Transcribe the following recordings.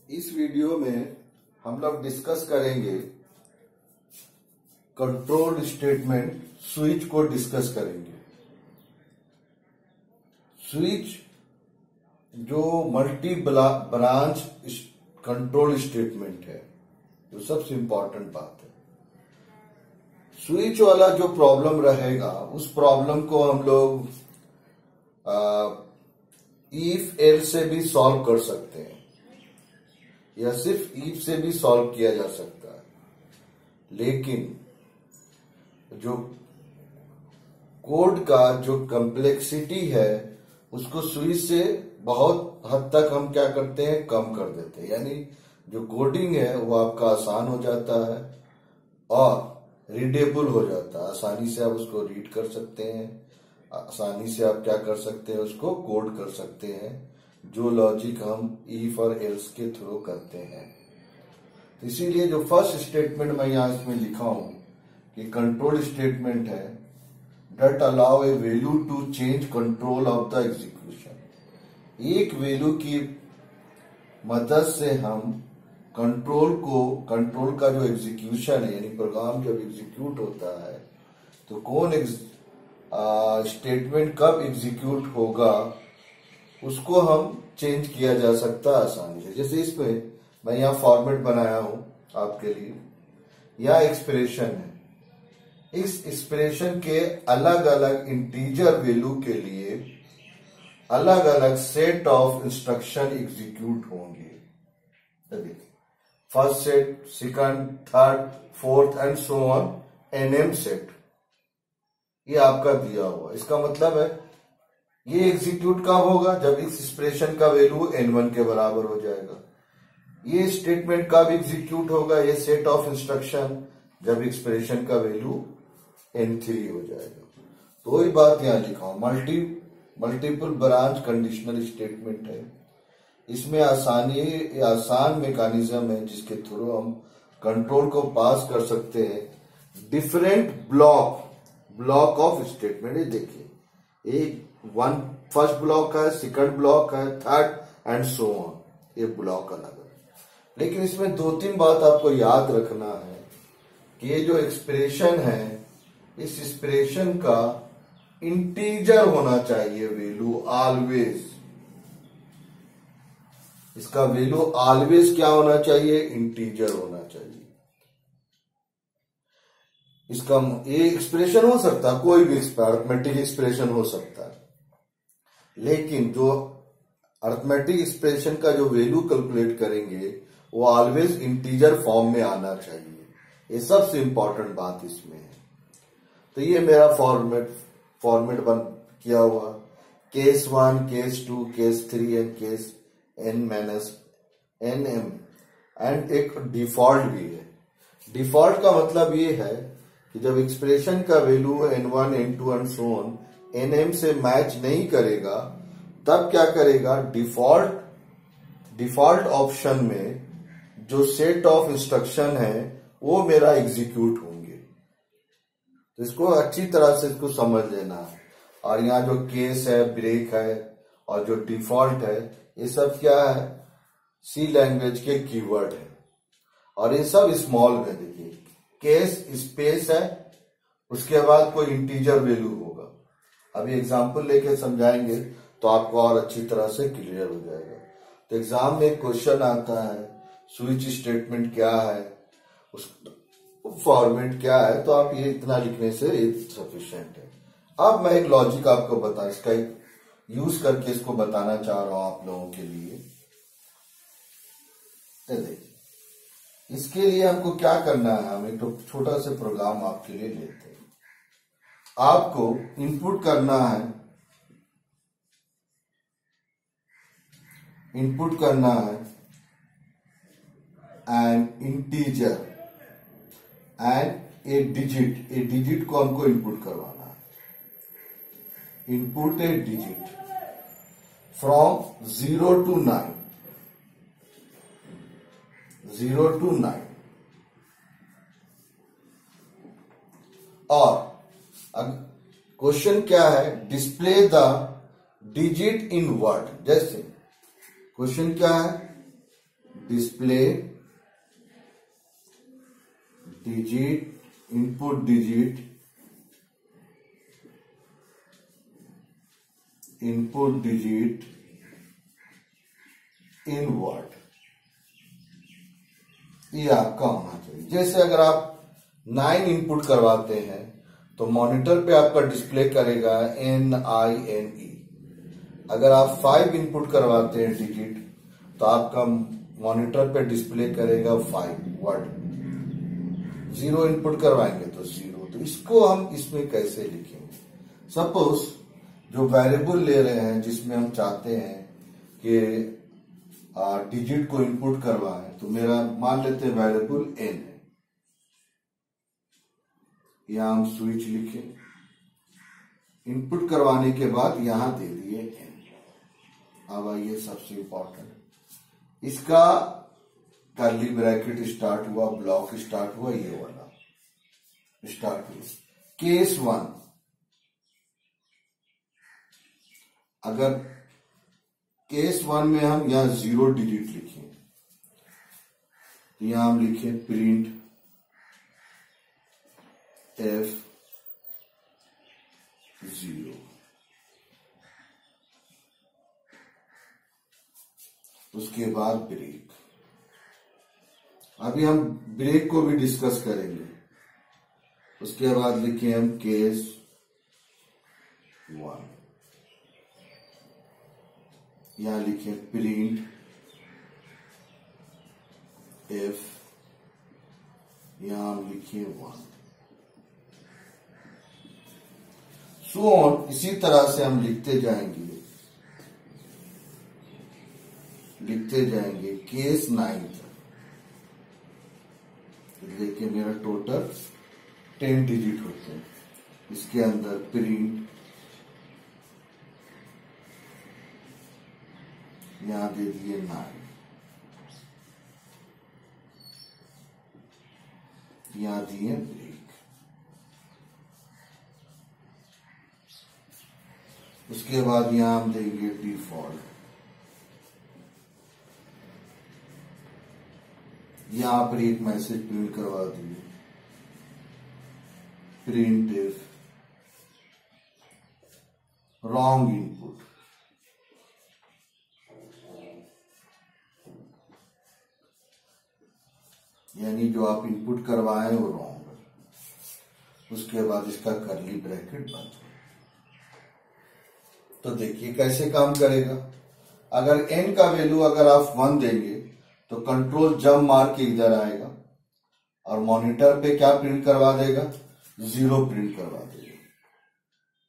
इस वीडियो में हम लोग डिस्कस करेंगे कंट्रोल स्टेटमेंट स्विच को डिस्कस करेंगे। स्विच जो मल्टी ब्रांच कंट्रोल स्टेटमेंट है, जो सबसे इंपॉर्टेंट बात है। स्विच वाला जो प्रॉब्लम रहेगा उस प्रॉब्लम को हम लोग इफ एल से भी सॉल्व कर सकते हैं या सिर्फ इफ से भी सॉल्व किया जा सकता है, लेकिन जो कोड का जो कॉम्प्लेक्सिटी है उसको स्विच से बहुत हद तक हम क्या करते हैं, कम कर देते हैं। यानी जो कोडिंग है वो आपका आसान हो जाता है और रीडेबल हो जाता है। आसानी से आप उसको रीड कर सकते हैं, आसानी से आप क्या कर सकते हैं, उसको कोड कर सकते हैं, जो लॉजिक हम इफ और एल्स के थ्रू करते हैं। तो इसीलिए जो फर्स्ट स्टेटमेंट मैं यहां इसमें लिखा हूं कि कंट्रोल स्टेटमेंट है that allow a value to change control of the execution। एक वैल्यू की मदद से हम कंट्रोल का जो एग्जीक्यूशन है, यानी प्रोग्राम जब एग्जीक्यूट होता है तो कौन स्टेटमेंट कब एग्जीक्यूट होगा उसको हम चेंज किया जा सकता है आसानी से। जैसे इसमें मैं यहाँ फॉर्मेट बनाया हूं आपके लिए, यह एक्सप्रेशन है। इस एक्सप्रेशन के अलग अलग इंटीजर वैल्यू के लिए अलग अलग सेट ऑफ इंस्ट्रक्शन एग्जीक्यूट होंगे। First set, second, third, fourth and so on, NM set ये आपका दिया हुआ। इसका मतलब है ये एग्जीक्यूट कब होगा, जब इस एक्सप्रेशन का वैल्यू n1 के बराबर हो जाएगा। ये स्टेटमेंट कब एग्जीक्यूट होगा, ये सेट ऑफ इंस्ट्रक्शन, जब एक्सप्रेशन का वैल्यू n3 हो जाएगा। तो वही बात यहां लिखा हूं, मल्टीपल ब्रांच कंडीशनल स्टेटमेंट है। इसमें आसान मैकेनिज्म है जिसके थ्रू हम कंट्रोल को पास कर सकते हैं डिफरेंट ब्लॉक ऑफ स्टेटमेंट। ये देखिए, एक फर्स्ट ब्लॉक है, सेकंड ब्लॉक है, थर्ड एंड सो ऑन, ये ब्लॉक अलग है। लेकिन इसमें दो तीन बात आपको याद रखना है कि ये जो एक्सप्रेशन है, इस एक्सप्रेशन का इंटीजर होना चाहिए वैल्यू, ऑलवेज। इसका वैल्यू ऑलवेज क्या होना चाहिए, इंटीजर होना चाहिए। इसका ये एक्सप्रेशन हो सकता है, कोई भी अरिथमेटिक एक्सप्रेशन हो सकता है, लेकिन जो अरिथमेटिक एक्सप्रेशन का जो वैल्यू कैलकुलेट करेंगे वो ऑलवेज इंटीजर फॉर्म में आना चाहिए। ये सबसे इंपॉर्टेंट बात इसमें है। तो ये मेरा फॉर्मेट बन किया हुआ, case 1, case 2, case 3 and case n-nm and एक डिफॉल्ट भी है। डिफॉल्ट का मतलब ये है कि जब एक्सप्रेशन का value n1, n2 and so on nm से मैच नहीं करेगा तब क्या करेगा, डिफॉल्ट ऑप्शन में जो सेट ऑफ इंस्ट्रक्शन है वो मेरा एग्जीक्यूट होंगे। तो इसको अच्छी तरह से इसको समझ लेना है। और यहाँ जो केस है, ब्रेक है और जो डिफॉल्ट है, ये सब क्या है, सी लैंग्वेज के कीवर्ड है और ये सब स्मॉल में। देखिए, केस स्पेस है, उसके बाद कोई इंटीजर वैल्यू होगा। अभी एग्जांपल लेके समझाएंगे तो आपको और अच्छी तरह से क्लियर हो जाएगा। तो एग्जाम में एक क्वेश्चन आता है, स्विच स्टेटमेंट क्या है, उस फॉर्मेट क्या है, तो आप ये इतना लिखने से सफिशिएंट है। अब मैं एक लॉजिक आपको इसका एक यूज करके इसको बताना चाह रहा हूं आप लोगों के लिए। देखिए, इसके लिए हमको क्या करना है, हम एक तो छोटा सा प्रोग्राम आपके लिए लेते हैं। आपको इनपुट करना है N integer and A digit को हमको इनपुट करवाना है। Input A digit from 0 to 9 और क्वेश्चन क्या है, display the digit in word. जैसे क्वेश्चन क्या है, display digit, input digit, input digit in word, ये आपका होना चाहिए। जैसे अगर आप 9 इनपुट करवाते हैं तो मॉनिटर पे आपका डिस्प्ले करेगा NINE। अगर आप 5 इनपुट करवाते हैं डिजिट तो आपका मॉनिटर पे डिस्प्ले करेगा 5 वर्ड। 0 इनपुट करवाएंगे तो 0। तो इसको हम इसमें कैसे लिखेंगे? सपोज जो वेरिएबल ले रहे हैं जिसमें हम चाहते हैं कि डिजिट को इनपुट करवाएं, तो मेरा मान लेते हैं वेरिएबल n है। यहां हम स्विच लिखे, इनपुट करवाने के बाद यहां दे दिए n। अब आइए सबसे इंपॉर्टेंट, इसका कर्ली ब्रैकेट स्टार्ट हुआ, ब्लॉक स्टार्ट हुआ, ये वाला स्टार्ट हुआ। केस 1, अगर केस 1 में हम यहां 0 डिजिट लिखें तो यहां हम लिखे प्रिंट F 0। उसके बाद ब्रेक। अभी हम ब्रेक को भी डिस्कस करेंगे। उसके बाद लिखे हम केस 1, यहां लिखे प्रिंट F, यहां हम लिखे 1। सो ऑन, इसी तरह से हम लिखते जाएंगे केस 9 तक। देखिए मेरा टोटल 10 डिजिट होते हैं। इसके अंदर प्रिंट, यहां दे दिए 9, यहां दिए ब्रेक। उसके बाद यहां हम देंगे डिफॉल्ट, यहां पर एक मैसेज प्रिंट करवा दिए, प्रिंट इफ रॉन्ग इनपुट। यानी जो आप इनपुट करवाएं वो रॉन्ग है। उसके बाद इसका कर्ली ब्रैकेट बंद। तो देखिए कैसे काम करेगा। अगर n का वैल्यू अगर आप 1 देंगे तो कंट्रोल जंप मार के इधर आएगा और मॉनिटर पे क्या प्रिंट करवा देगा? 0 प्रिंट करवा देगा,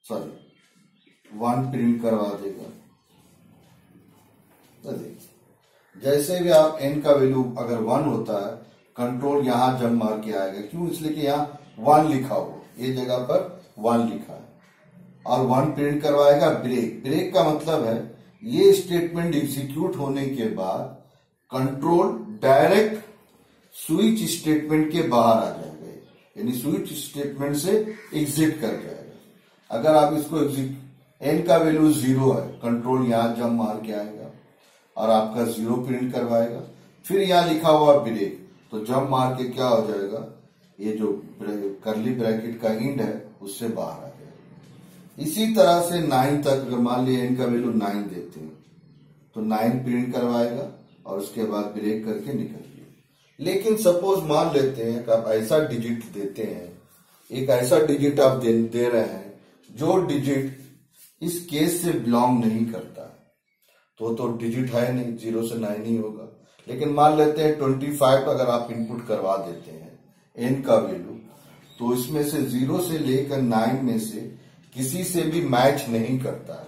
सॉरी 1 प्रिंट करवा देगा। तो देखिए जैसे भी आप n का वैल्यू अगर 1 होता है, कंट्रोल यहां जंप मार के आएगा। क्यों? इसलिए कि यहां 1 लिखा हुआ, ये जगह पर 1 लिखा है और 1 प्रिंट करवाएगा। ब्रेक, ब्रेक का मतलब है ये स्टेटमेंट एग्जीक्यूट होने के बाद कंट्रोल डायरेक्ट स्विच स्टेटमेंट के बाहर आ जाएगा, यानी स्विच स्टेटमेंट से एग्जिट कर जाएगा। अगर आप इसको n का वैल्यू 0 है, कंट्रोल यहां जंप मार के आएगा और आपका 0 प्रिंट करवाएगा। फिर यहां लिखा हुआ ब्रेक, तो जंप मार के क्या हो जाएगा? ये जो कर्ली ब्रैकेट का एंड है उससे बाहर आ जाएगा। इसी तरह से 9 तक अगर मान लिया n का वैल्यू 9 देते हैं तो 9 प्रिंट करवाएगा और उसके बाद ब्रेक करके निकलिए। लेकिन सपोज मान लेते हैं कि आप ऐसा डिजिट देते हैं, एक ऐसा डिजिट आप दे रहे हैं जो डिजिट इस केस से बिलोंग नहीं करता, तो डिजिट है नहीं, 0 से 9 ही होगा। लेकिन मान लेते हैं 25 अगर आप इनपुट करवा देते हैं n का वैल्यू, तो इसमें से 0 से लेकर 9 में से किसी से भी मैच नहीं करता है।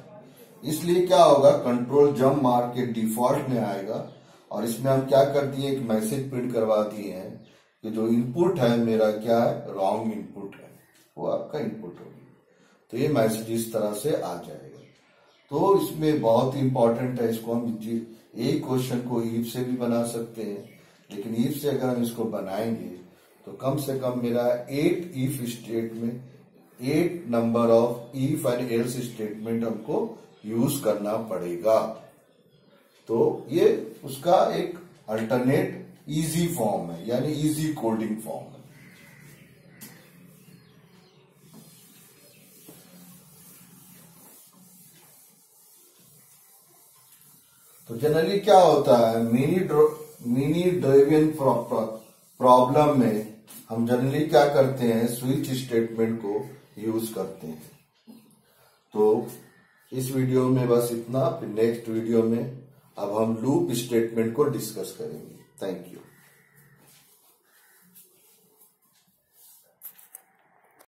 इसलिए क्या होगा? कंट्रोल जंप मार के डिफॉल्ट में आएगा और इसमें हम क्या कर दिए, एक मैसेज प्रिंट करवा दिए हैं कि जो इनपुट है मेरा क्या है? रॉन्ग इनपुट है, वो आपका इनपुट होगी। तो ये मैसेज इस तरह से आ जाएगा। तो इसमें बहुत ही इंपॉर्टेंट है, इसको हम एक क्वेश्चन को इफ से भी बना सकते हैं, लेकिन इफ से अगर हम इसको बनाएंगे तो कम से कम मेरा 8 if statement, 8 number of if and else statement हमको यूज करना पड़ेगा। तो ये उसका एक अल्टरनेट इजी फॉर्म है, यानी इजी कोडिंग फॉर्म है। तो जनरली क्या होता है, मिनी ड्रेवियन प्रॉब्लम में हम जनरली क्या करते हैं, स्विच स्टेटमेंट को यूज करते हैं। तो इस वीडियो में बस इतना, फिर नेक्स्ट वीडियो में अब हम लूप स्टेटमेंट को डिस्कस करेंगे। Thank you.